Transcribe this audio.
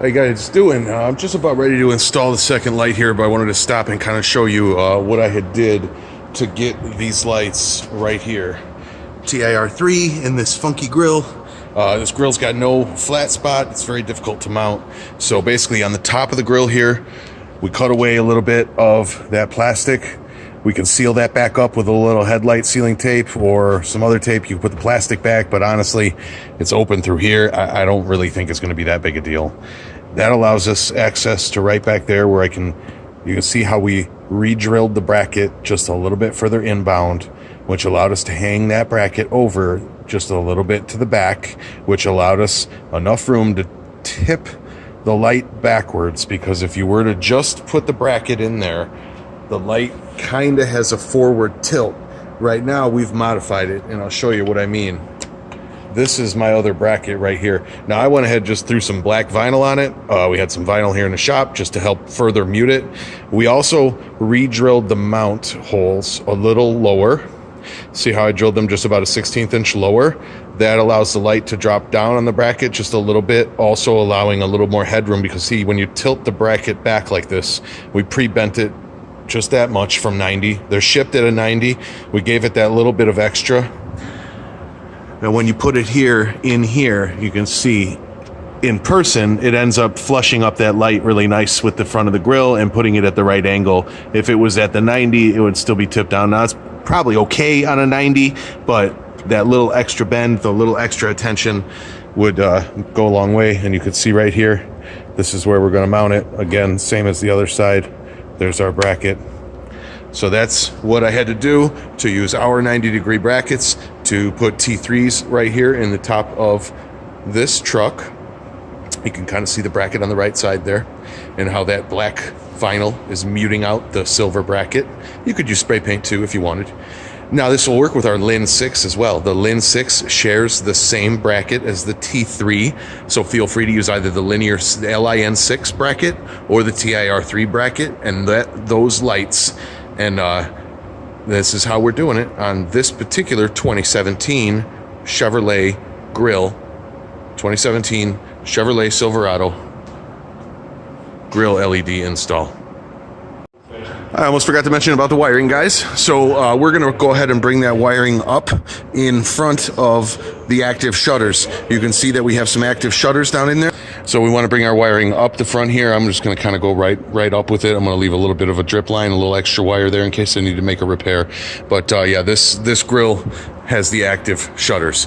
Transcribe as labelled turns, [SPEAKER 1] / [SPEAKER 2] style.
[SPEAKER 1] How you guys doing? I'm just about ready to install the second light here, but I wanted to stop and kind of show you what I had did to get these lights right here. TIR3 in this funky grill. This grill's got no flat spot. It's very difficult to mount. So basically on the top of the grill here, we cut away a little bit of that plastic. We can seal that back up with a little headlight sealing tape or some other tape. You can put the plastic back, but honestly, it's open through here. I don't really think it's going to be that big a deal. That allows us access to right back there where you can see how we re-drilled the bracket just a little bit further inbound, which allowed us to hang that bracket over just a little bit to the back, which allowed us enough room to tip the light backwards, because if you were to just put the bracket in there, the light kind of has a forward tilt. Right now we've modified it, and I'll show you what I mean. This is my other bracket right here. Now I went ahead, just threw some black vinyl on it. We had some vinyl here in the shop just to help further mute it. We also re-drilled the mount holes a little lower. See how I drilled them just about a 1/16 inch lower? That allows the light to drop down on the bracket just a little bit, also allowing a little more headroom, because see, when you tilt the bracket back like this, we pre-bent it just that much from 90. They're shipped at a 90. We gave it that little bit of extra. Now when you put it here, in here, you can see in person, it ends up flushing up that light really nice with the front of the grill and putting it at the right angle. If it was at the 90, it would still be tipped down. Now it's probably okay on a 90, but that little extra bend, the little extra attention would go a long way. And you can see right here, this is where we're going to mount it. Again, same as the other side. There's our bracket. So that's what I had to do to use our 90-degree brackets to put T3s right here in the top of this truck. You can kind of see the bracket on the right side there and how that black vinyl is muting out the silver bracket. You could use spray paint too if you wanted. Now this will work with our Lin 6 as well. The Lin 6 shares the same bracket as the T3, so feel free to use either the linear LIN 6 bracket or the TIR3 bracket, and those lights. And this is how we're doing it on this particular 2017 Chevrolet grill. 2017 Chevrolet Silverado grill LED install. I almost forgot to mention about the wiring, guys. So we're going to go ahead and bring that wiring up in front of the active shutters. You can see that we have some active shutters down in there. So we want to bring our wiring up the front here. I'm just going to kind of go right up with it. I'm going to leave a little bit of a drip line, a little extra wire there in case I need to make a repair. But yeah, this grill has the active shutters.